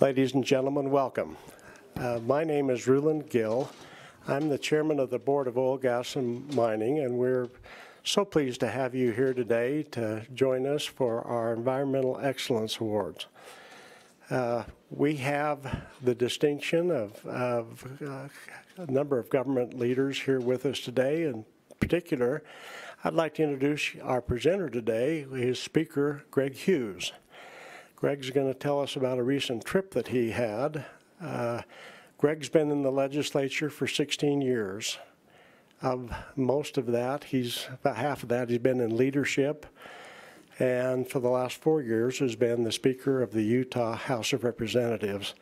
Ladies and gentlemen, welcome. My name is Ruland Gill. I'm the chairman of the Board of Oil, Gas, and Mining, and we're so pleased to have you here today to join us for our Environmental Excellence Awards. We have the distinction of a number of government leaders here with us today. In particular, I'd like to introduce our presenter today, his speaker, Greg Hughes. Greg's going to tell us about a recent trip that he had. Greg's been in the legislature for 16 years. Of most of that, about half of that, he's been in leadership, and for the last 4 years has been the Speaker of the Utah House of Representatives,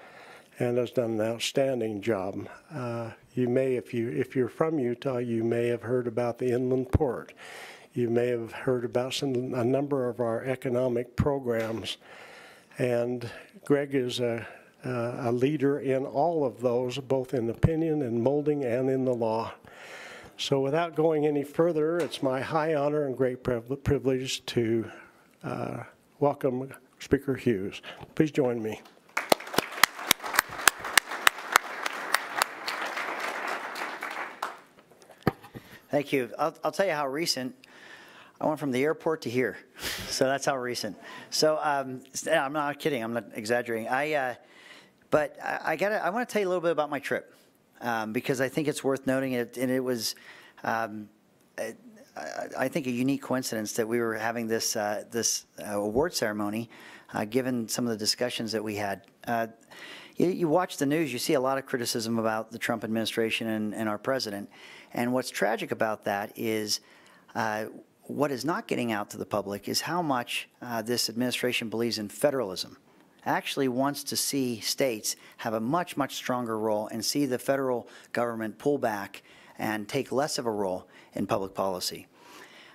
and has done an outstanding job. You may, if you're from Utah, you may have heard about the inland port. You may have heard about a number of our economic programs, and Greg is a leader in all of those, both in opinion and molding and in the law. So without going any further, it's my high honor and great privilege to welcome Speaker Hughes. Please join me. Thank you. I'll tell you how recent. I went from the airport to here, so that's how recent. So I'm not kidding. I'm not exaggerating. But I want to tell you a little bit about my trip because I think it's worth noting it. And it was, I think, a unique coincidence that we were having this award ceremony, given some of the discussions that we had. You watch the news, you see a lot of criticism about the Trump administration and our president. And what's tragic about that is what is not getting out to the public is how much this administration believes in federalism. Actually wants to see states have a much, much stronger role and see the federal government pull back and take less of a role in public policy.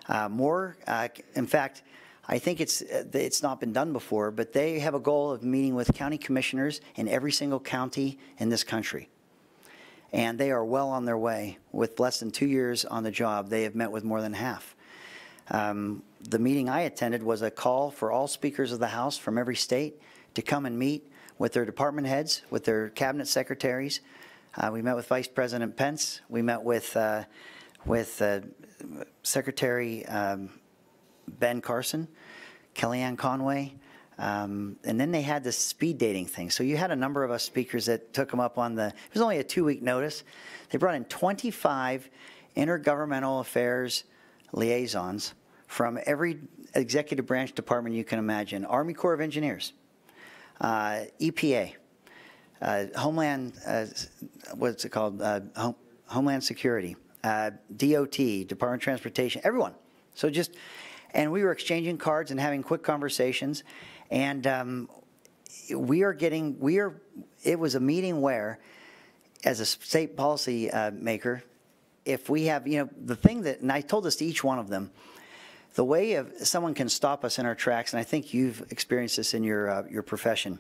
In fact, I think it's not been done before, but they have a goal of meeting with county commissioners in every single county in this country. And they are well on their way. With less than 2 years on the job, they have met with more than half. The meeting I attended was a call for all speakers of the House from every state to come and meet with their department heads, with their cabinet secretaries. We met with Vice President Pence. We met with Secretary Ben Carson, Kellyanne Conway, and then they had this speed dating thing. So you had a number of us speakers that took them up on it was only a 2-week notice. They brought in 25 intergovernmental affairs liaisons from every executive branch department you can imagine. Army Corps of Engineers, EPA, Homeland, what's it called? Homeland Security, DOT, Department of Transportation, everyone. So and we were exchanging cards and having quick conversations, and it was a meeting where, as a state policy maker, if we have, the thing that, and I told this to each one of them, the way someone can stop us in our tracks, and I think you've experienced this in your profession.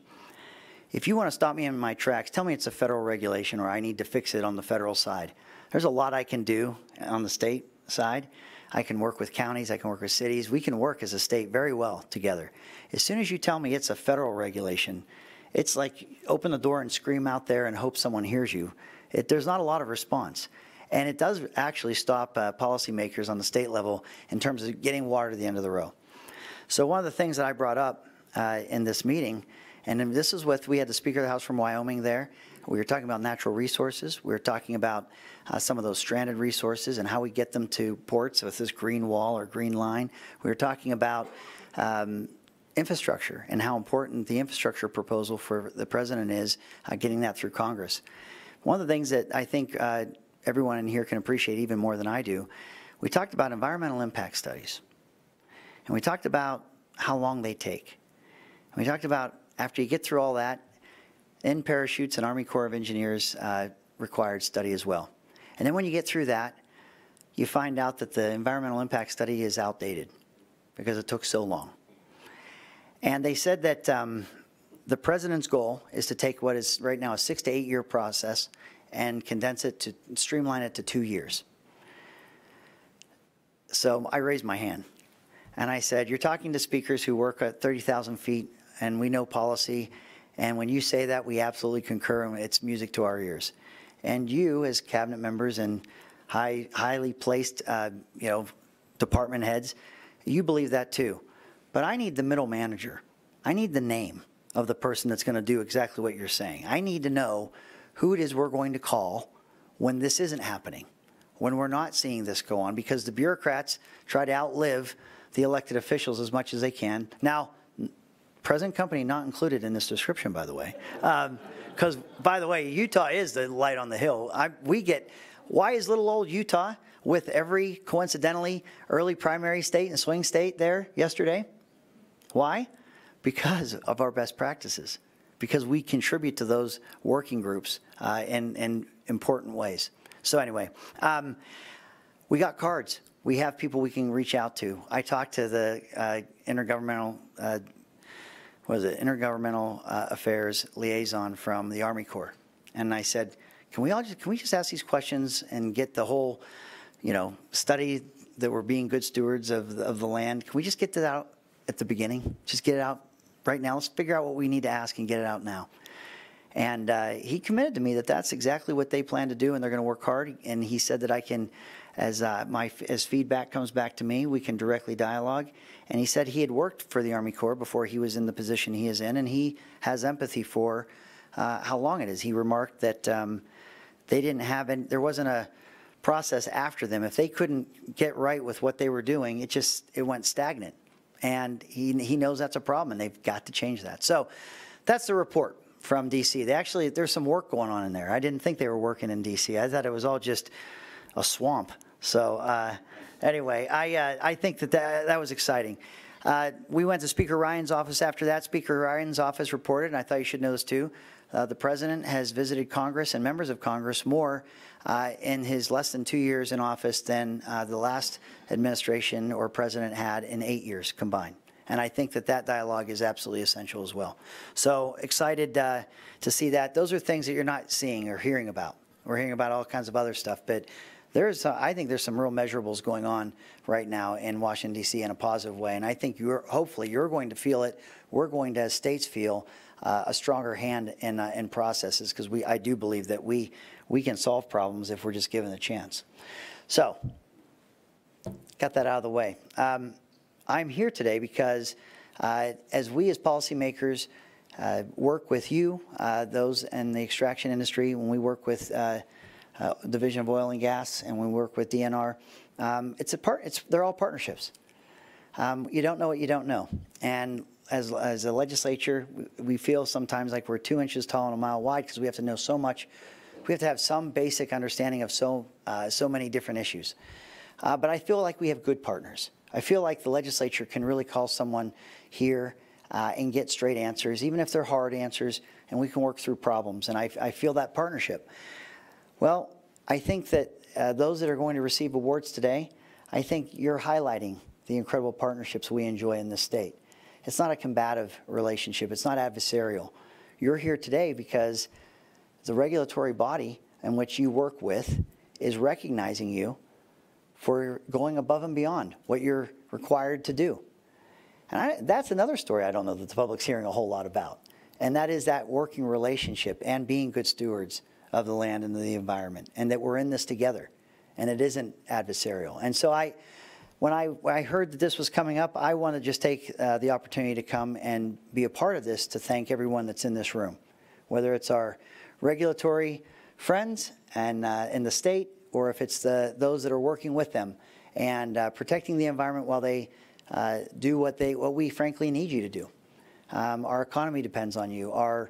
If you want to stop me in my tracks, tell me it's a federal regulation or I need to fix it on the federal side. There's a lot I can do on the state side. I can work with counties, I can work with cities. We can work as a state very well together. As soon as you tell me it's a federal regulation, it's like open the door and scream out there and hope someone hears you. There's not a lot of response. And it does actually stop policymakers on the state level in terms of getting water to the end of the row. So one of the things that I brought up in this meeting, and this is we had the Speaker of the House from Wyoming there. We were talking about natural resources. We were talking about some of those stranded resources and how we get them to ports with this green wall or green line. We were talking about infrastructure and how important the infrastructure proposal for the president is, getting that through Congress. One of the things that I think everyone in here can appreciate even more than I do, we talked about environmental impact studies. And we talked about how long they take. And we talked about after you get through all that, in parachutes and Army Corps of Engineers required study as well. And then when you get through that, you find out that the environmental impact study is outdated because it took so long. And they said that the president's goal is to take what is right now a 6 to 8 year process and condense it to streamline it to 2 years. So I raised my hand and I said, you're talking to speakers who work at 30,000 feet and we know policy And when you say that, we absolutely concur, and it's music to our ears. And you, as cabinet members and highly placed, department heads, you believe that too. But I need the middle manager. I need the name of the person that's going to do exactly what you're saying. I need to know who it is we're going to call when this isn't happening, when we're not seeing this go on, because the bureaucrats try to outlive the elected officials as much as they can. Now, present company not included in this description, by the way. Because, by the way, Utah is the light on the hill. Why is little old Utah with every, coincidentally, early primary state and swing state there yesterday? Why? Because of our best practices. Because we contribute to those working groups in important ways. So anyway, we got cards. We have people we can reach out to. I talked to the intergovernmental affairs liaison from the Army Corps, and I said, can we just ask these questions and get the whole, study that we're being good stewards of the land? Can we just get that out at the beginning? Just get it out right now. Let's figure out what we need to ask and get it out now. And he committed to me that that's exactly what they plan to do, and they're going to work hard. And he said that I can, as feedback comes back to me, we can directly dialogue. And he said he had worked for the Army Corps before he was in the position he is in, and he has empathy for how long it is. He remarked that they didn't have, there wasn't a process after them. If they couldn't get right with what they were doing, it went stagnant. And he knows that's a problem, and they've got to change that. So that's the report from D.C. There's some work going on in there. I didn't think they were working in D.C. I thought it was all just a swamp. So anyway, I think that was exciting. We went to Speaker Ryan's office after that. Speaker Ryan's office reported, and I thought you should know this too, the president has visited Congress and members of Congress more in his less than 2 years in office than the last administration or president had in 8 years combined. And I think that dialogue is absolutely essential as well. So excited to see that. Those are things that you're not seeing or hearing about. We're hearing about all kinds of other stuff, but I think there's some real measurables going on right now in Washington, D.C. in a positive way. And I think hopefully you're going to feel it. We're going to, as states, feel a stronger hand in processes, because I do believe that we can solve problems if we're just given the chance. So got that out of the way. I'm here today because as we as policymakers work with you, those in the extraction industry, when we work with Division of Oil and Gas, and when we work with DNR, they're all partnerships. You don't know what you don't know. And as a legislature, we feel sometimes like we're 2 inches tall and a mile wide, because we have to know so much. We have to have some basic understanding of so many different issues. But I feel like we have good partners. I feel like the legislature can really call someone here and get straight answers, even if they're hard answers, and we can work through problems. And I feel that partnership. Well, I think that those that are going to receive awards today, I think you're highlighting the incredible partnerships we enjoy in this state. It's not a combative relationship. It's not adversarial. You're here today because the regulatory body in which you work with is recognizing you for going above and beyond what you're required to do. And that's another story I don't know that the public's hearing a whole lot about. And that is that working relationship and being good stewards of the land and the environment, and that we're in this together, and it isn't adversarial. And so when I heard that this was coming up, I want to just take the opportunity to come and be a part of this, to thank everyone that's in this room, whether it's our regulatory friends and in the state, or if it's those that are working with them and protecting the environment while they do what we frankly need you to do. Our economy depends on you. Our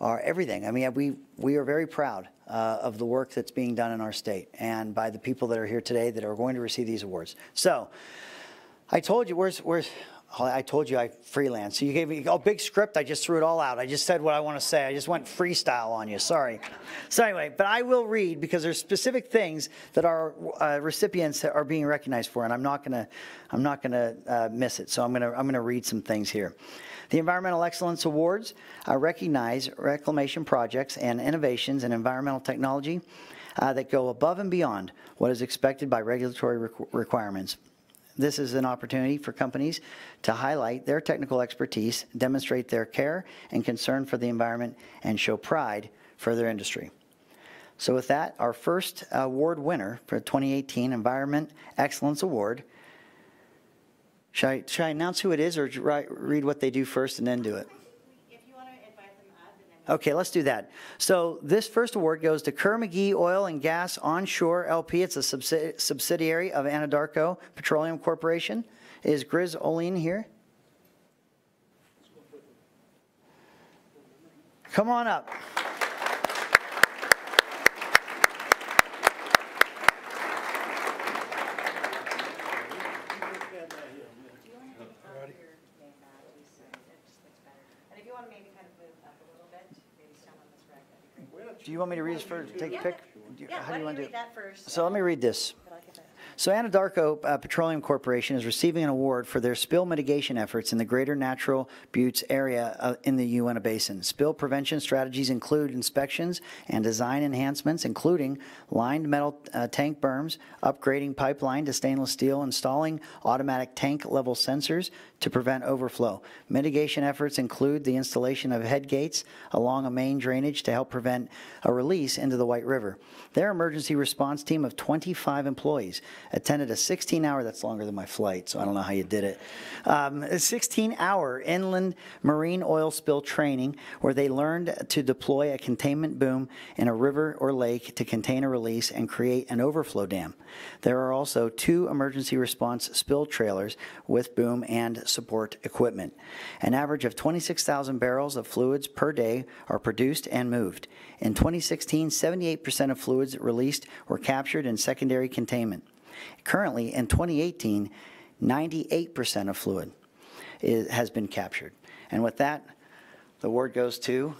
everything. I mean, we are very proud of the work that's being done in our state, and by the people that are here today that are going to receive these awards. So, I told you, I told you I freelance. So you gave me a big script. I just threw it all out. I just said what I want to say. I just went freestyle on you. Sorry. So anyway, but I will read, because there's specific things that our recipients are being recognized for, and I'm not gonna miss it. So I'm gonna read some things here. The Environmental Excellence Awards recognize reclamation projects and innovations in environmental technology that go above and beyond what is expected by regulatory requirements. This is an opportunity for companies to highlight their technical expertise, demonstrate their care and concern for the environment, and show pride for their industry. So with that, our first award winner for the 2018 Environment Excellence Award. Should I announce who it is, or read what they do first and then do it? If you want to invite them up. And then Okay, let's do that. So this first award goes to Kerr-McGee Oil and Gas Onshore LP. It's a subsidiary of Anadarko Petroleum Corporation. Is Grizz Olin here? Come on up. Do you want me to read this first? Take a pic? How do you want to do it? that first? So let me read this. So Anadarko Petroleum Corporation is receiving an award for their spill mitigation efforts in the Greater Natural Buttes area in the Uinta Basin. Spill prevention strategies include inspections and design enhancements, including lined metal tank berms, upgrading pipeline to stainless steel, installing automatic tank level sensors to prevent overflow. Mitigation efforts include the installation of head gates along a main drainage to help prevent a release into the White River. Their emergency response team of 25 employees attended a 16-hour, that's longer than my flight, so I don't know how you did it, a 16-hour inland marine oil spill training where they learned to deploy a containment boom in a river or lake to contain a release and create an overflow dam. There are also 2 emergency response spill trailers with boom and support equipment. An average of 26,000 barrels of fluids per day are produced and moved. In 2016, 78% of fluids released were captured in secondary containment. Currently, in 2018, 98% of fluid has been captured. And with that, the award goes to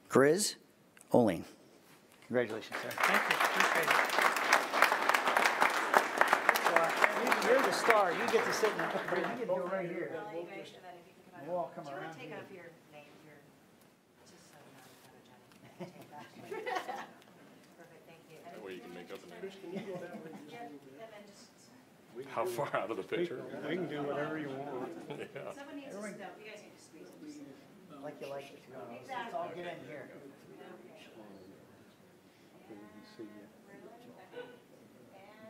Grizz Olin. Congratulations, sir. Thank you. Appreciate it. So, you're the star. You get to sit in the, you get to go right here. Well, you guys, and then if you can come We'll all out. come Do you want around to take here. off your name here? Just so you know, take that. Perfect, thank you. That way you can make up an image. Yeah, and then just, How far out of the picture? We can do whatever you want. someone needs to stop, you guys need to squeeze it. Like you like it. Exactly. Let's all get in here. And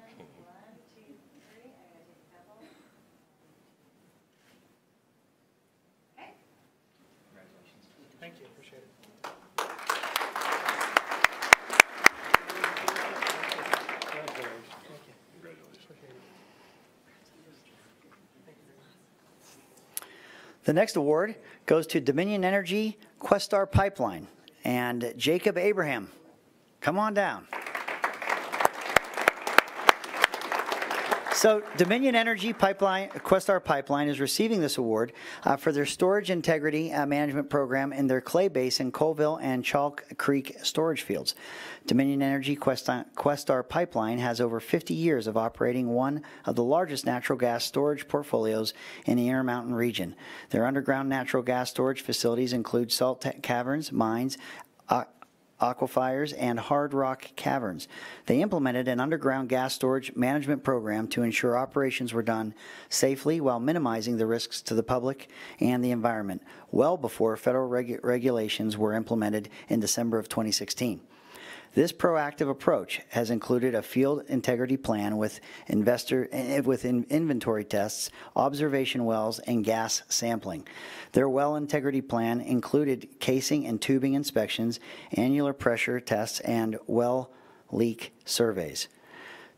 1, 2, 3, I'm gonna take a couple. Okay. Thank you. Appreciate it. The next award goes to Dominion Energy Questar Pipeline and Jacob Abraham. Come on down. So Dominion Energy Pipeline, Questar Pipeline is receiving this award for their storage integrity management program in their clay basin, Colville and Chalk Creek storage fields. Dominion Energy Questar Pipeline has over 50 years of operating one of the largest natural gas storage portfolios in the Intermountain region. Their underground natural gas storage facilities include salt caverns, mines, aquifers, and hard rock caverns. They implemented an underground gas storage management program to ensure operations were done safely while minimizing the risks to the public and the environment, well before federal regulations were implemented in December of 2016. This proactive approach has included a field integrity plan with inventory tests, observation wells, and gas sampling. Their well integrity plan included casing and tubing inspections, annular pressure tests, and well leak surveys.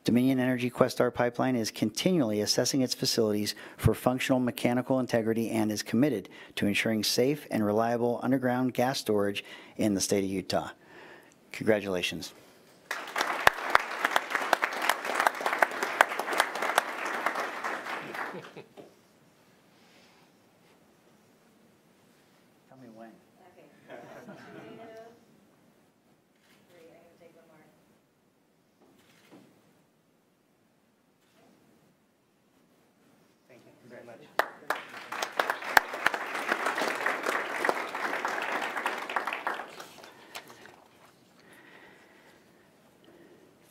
Dominion Energy Questar Pipeline is continually assessing its facilities for functional mechanical integrity and is committed to ensuring safe and reliable underground gas storage in the state of Utah. Congratulations. Tell me when. Okay. 2, 3, I'm gonna take one more. Thank you very much.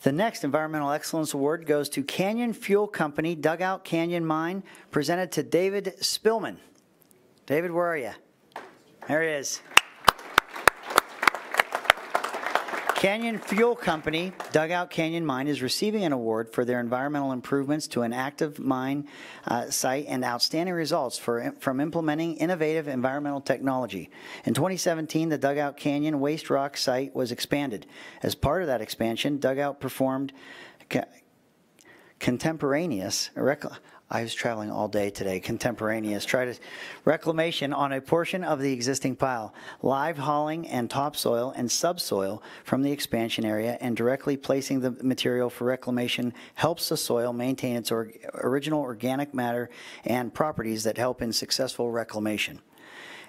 The next Environmental Excellence Award goes to Canyon Fuel Company, Dugout Canyon Mine, presented to David Spillman. David, where are you? There he is. Canyon Fuel Company, Dugout Canyon Mine, is receiving an award for their environmental improvements to an active mine site and outstanding results from implementing innovative environmental technology. In 2017, the Dugout Canyon Waste Rock site was expanded. As part of that expansion, Dugout performed contemporaneous I was traveling all day today. Reclamation on a portion of the existing pile, live hauling and topsoil and subsoil from the expansion area, and directly placing the material for reclamation helps the soil maintain its original organic matter and properties that help in successful reclamation.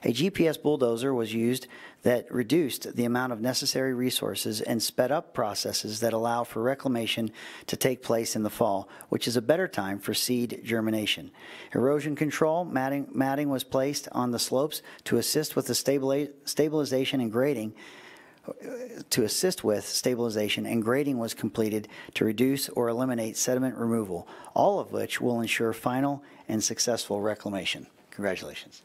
A GPS bulldozer was used that reduced the amount of necessary resources and sped up processes that allow for reclamation to take place in the fall, which is a better time for seed germination. Erosion control matting was placed on the slopes to assist with the stabilization and grading. And grading was completed to reduce or eliminate sediment removal, all of which will ensure final and successful reclamation. Congratulations.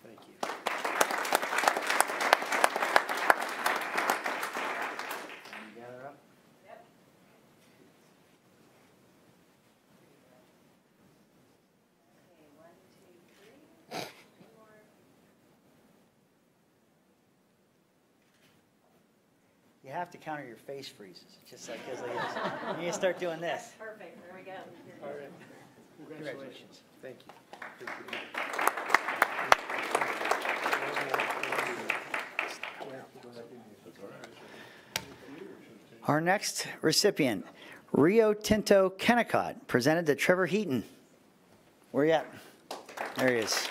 You have to counter your face freezes, just like as like this. You need to start doing this. Perfect, there we go. All right. Congratulations. Thank you. Our next recipient, Rio Tinto Kennecott, presented to Trevor Heaton. Where you at? There he is.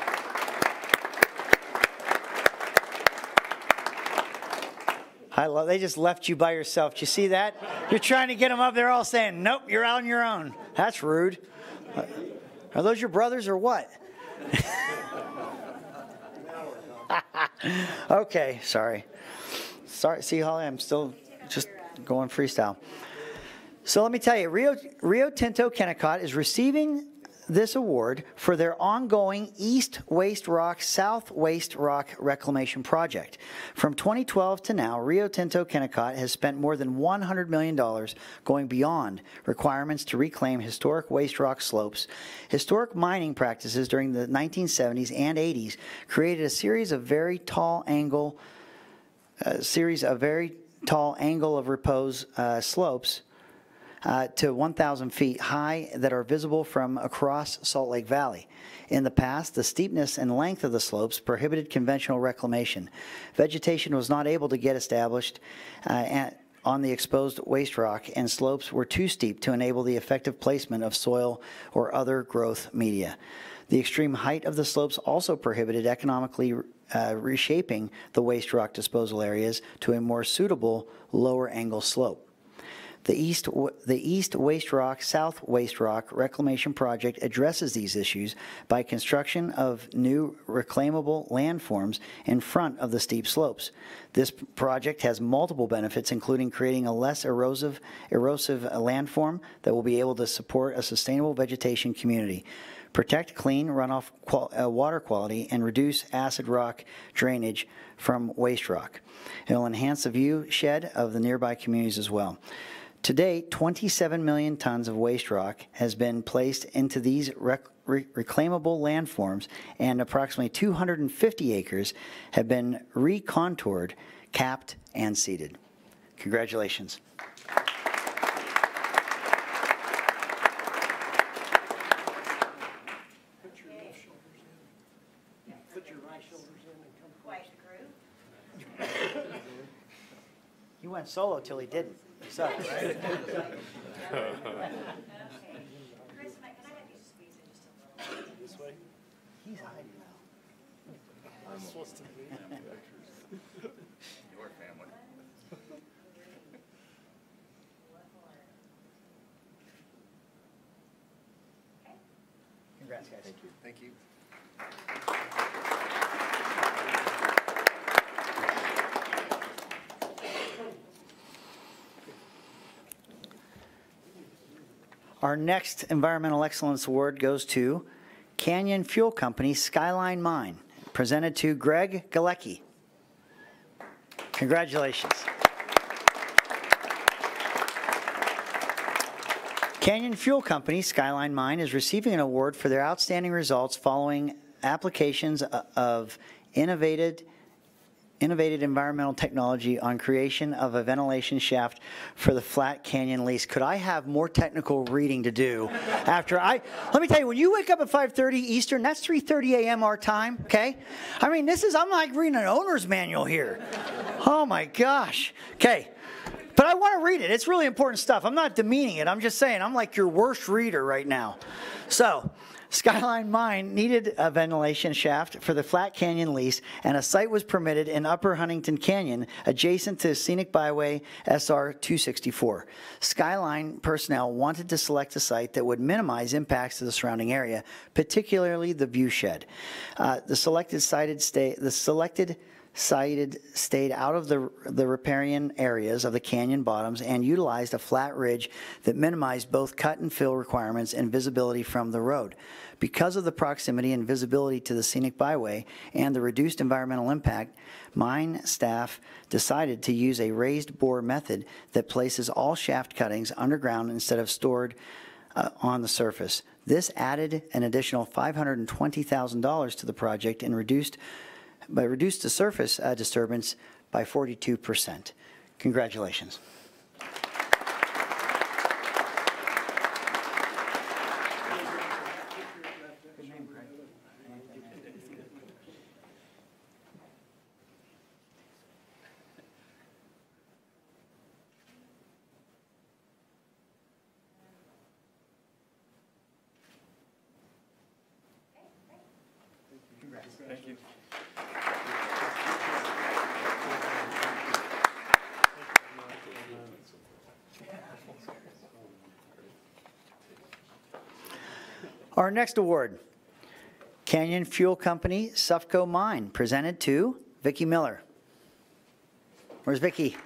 They just left you by yourself. Do you see that? You're trying to get them up. They're all saying, nope, you're on your own. That's rude. Are those your brothers or what? Okay, sorry. Sorry, see, Holly, I'm still just going freestyle. So let me tell you, Rio Tinto Kennecott is receiving this award for their ongoing East Waste Rock, South Waste Rock reclamation project. From 2012 to now, Rio Tinto Kennecott has spent more than $100 million going beyond requirements to reclaim historic waste rock slopes. Historic mining practices during the 1970s and 80s created a series of very tall angle of repose slopes to 1,000 feet high that are visible from across Salt Lake Valley. In the past, the steepness and length of the slopes prohibited conventional reclamation. Vegetation was not able to get established on the exposed waste rock, and slopes were too steep to enable the effective placement of soil or other growth media. The extreme height of the slopes also prohibited economically reshaping the waste rock disposal areas to a more suitable lower angle slope. The East Waste Rock, South Waste Rock reclamation project addresses these issues by construction of new reclaimable landforms in front of the steep slopes. This project has multiple benefits, including creating a less erosive landform that will be able to support a sustainable vegetation community, protect clean runoff water quality, and reduce acid rock drainage from waste rock. It will enhance the view shed of the nearby communities as well. To date, 27 million tons of waste rock has been placed into these reclaimable landforms, and approximately 250 acres have been recontoured, capped, and seeded. Congratulations. He went solo till he didn't. So, Okay. Chris, can I have you squeeze in just a little? This way? he's hiding now. I'm supposed to be. Your family. Congrats, guys. Thank you. Our next Environmental Excellence Award goes to Canyon Fuel Company Skyline Mine, presented to Greg Galecki. Congratulations. Canyon Fuel Company Skyline Mine is receiving an award for their outstanding results following applications of innovative environmental technology on creation of a ventilation shaft for the Flat Canyon lease. Could I have more technical reading to do after let me tell you, when you wake up at 5:30 Eastern, that's 3:30 a.m. our time, okay? I mean, I'm like reading an owner's manual here. Oh my gosh. Okay. But I want to read it. It's really important stuff. I'm not demeaning it. I'm just saying I'm like your worst reader right now. So, Skyline Mine needed a ventilation shaft for the Flat Canyon lease, and a site was permitted in Upper Huntington Canyon, adjacent to Scenic Byway SR 264. Skyline personnel wanted to select a site that would minimize impacts to the surrounding area, particularly the view shed. The selected stayed out of the riparian areas of the canyon bottoms and utilized a flat ridge that minimized both cut and fill requirements and visibility from the road. Because of the proximity and visibility to the scenic byway and the reduced environmental impact, mine staff decided to use a raised bore method that places all shaft cuttings underground instead of stored on the surface. This added an additional $520,000 to the project and reduced the surface disturbance by 42%. Congratulations. Thank you. Our next award, Canyon Fuel Company Softco Mine, presented to Vicki Miller. Where's Vicki?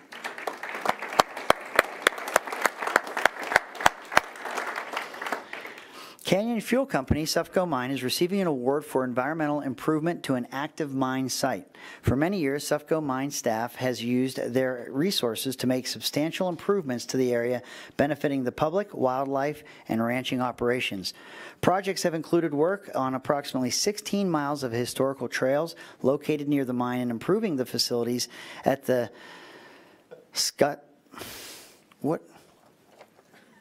Canyon Fuel Company Softco Mine is receiving an award for environmental improvement to an active mine site. For many years, Softco Mine staff has used their resources to make substantial improvements to the area, benefiting the public, wildlife, and ranching operations. Projects have included work on approximately 16 miles of historical trails located near the mine and improving the facilities at the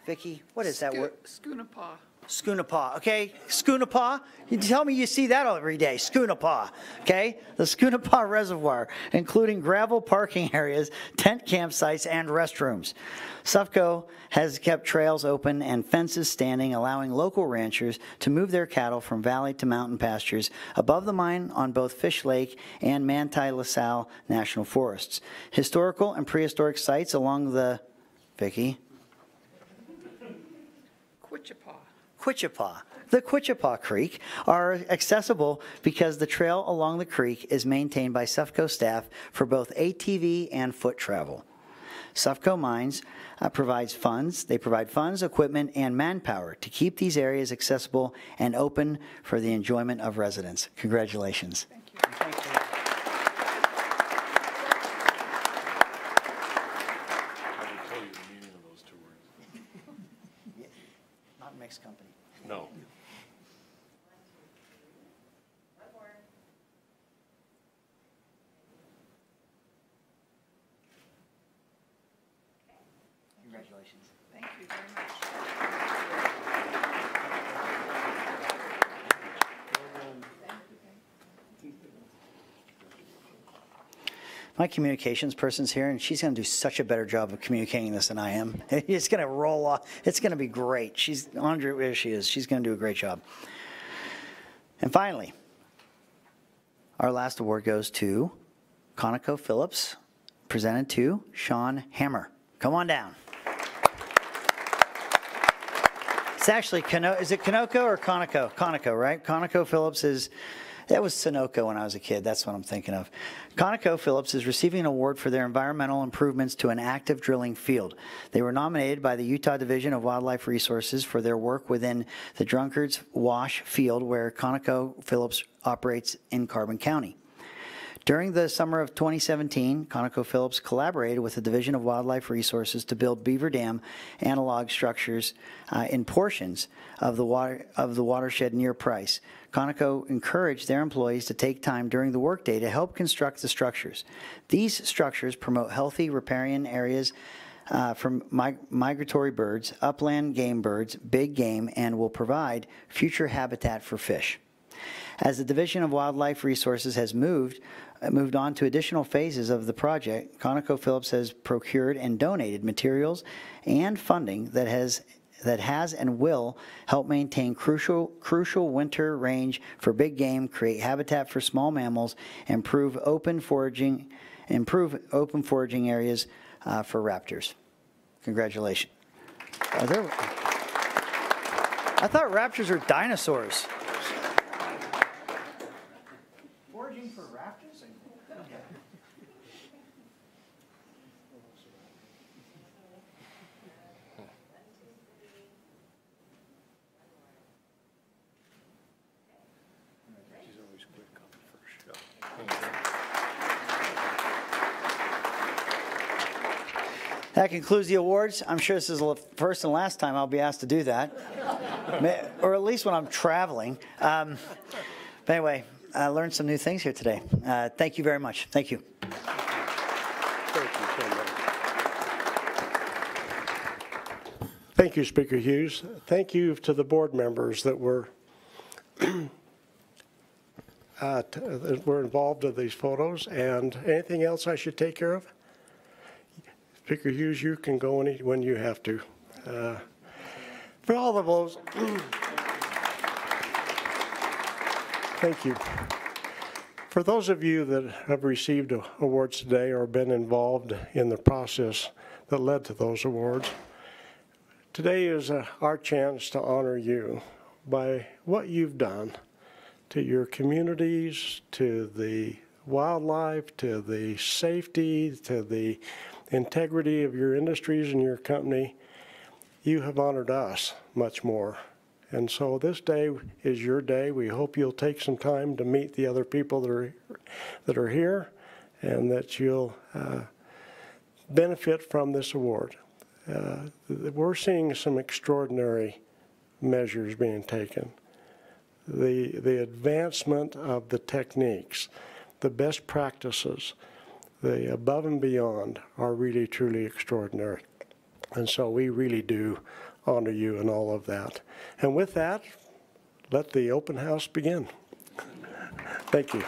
Vicki, what is that word? Schoonapah. Schoonapah, okay? Schoonapah, you tell me you see that every day, Schoonapah, okay? The Schoonapah Reservoir, including gravel parking areas, tent campsites, and restrooms. Softco has kept trails open and fences standing, allowing local ranchers to move their cattle from valley to mountain pastures above the mine on both Fish Lake and Manti-La Salle National Forests. Historical and prehistoric sites along the, Vicki? The Quichapah Creek are accessible because the trail along the creek is maintained by Softco staff for both ATV and foot travel. Softco Mines provides funds, equipment, and manpower to keep these areas accessible and open for the enjoyment of residents. Congratulations. Thank you. I will tell you the meaning of those two words. Not mixed company. No. Congratulations. Thank you very much. My communications person's here, and she's going to do such a better job of communicating this than I am. It's going to roll off. It's going to be great. She's Andrea, where she is. She's going to do a great job. And finally, our last award goes to Conoco Phillips, presented to Sean Hammer. Come on down. It's actually, is it Conoco or Conoco? Conoco, right? Conoco Phillips is That was Conoco when I was a kid. That's what I'm thinking of. ConocoPhillips is receiving an award for their environmental improvements to an active drilling field. They were nominated by the Utah Division of Wildlife Resources for their work within the Drunkard's Wash field where ConocoPhillips operates in Carbon County. During the summer of 2017, ConocoPhillips collaborated with the Division of Wildlife Resources to build beaver dam analog structures in portions of the watershed near Price. Conoco encouraged their employees to take time during the workday to help construct the structures. These structures promote healthy riparian areas from migratory birds, upland game birds, big game, and will provide future habitat for fish. As the Division of Wildlife Resources has moved on to additional phases of the project, ConocoPhillips has procured and donated materials and funding that has and will help maintain crucial winter range for big game, create habitat for small mammals, improve open foraging areas for raptors. Congratulations. I thought raptors are dinosaurs. Foraging for raptors? She's always quick on the first shot. That concludes the awards. I'm sure this is the first and last time I'll be asked to do that, or at least when I'm traveling. But anyway, I learned some new things here today. Thank you very much. Thank you. Thank you so much. Thank you, Speaker Hughes. Thank you to the board members that were involved in these photos. And anything else I should take care of? Speaker Hughes, you can go when you have to. For all of those, thank you. For those of you that have received awards today or been involved in the process that led to those awards, today is our chance to honor you by what you've done to your communities, to the wildlife, to the safety, to the integrity of your industries and your company. You have honored us much more. And so this day is your day. We hope you'll take some time to meet the other people that are here and that you'll benefit from this award. We're seeing some extraordinary measures being taken. The advancement of the techniques, the best practices, the above and beyond are really, truly extraordinary. And so we really do honor you in all of that. And with that, let the open house begin. Thank you.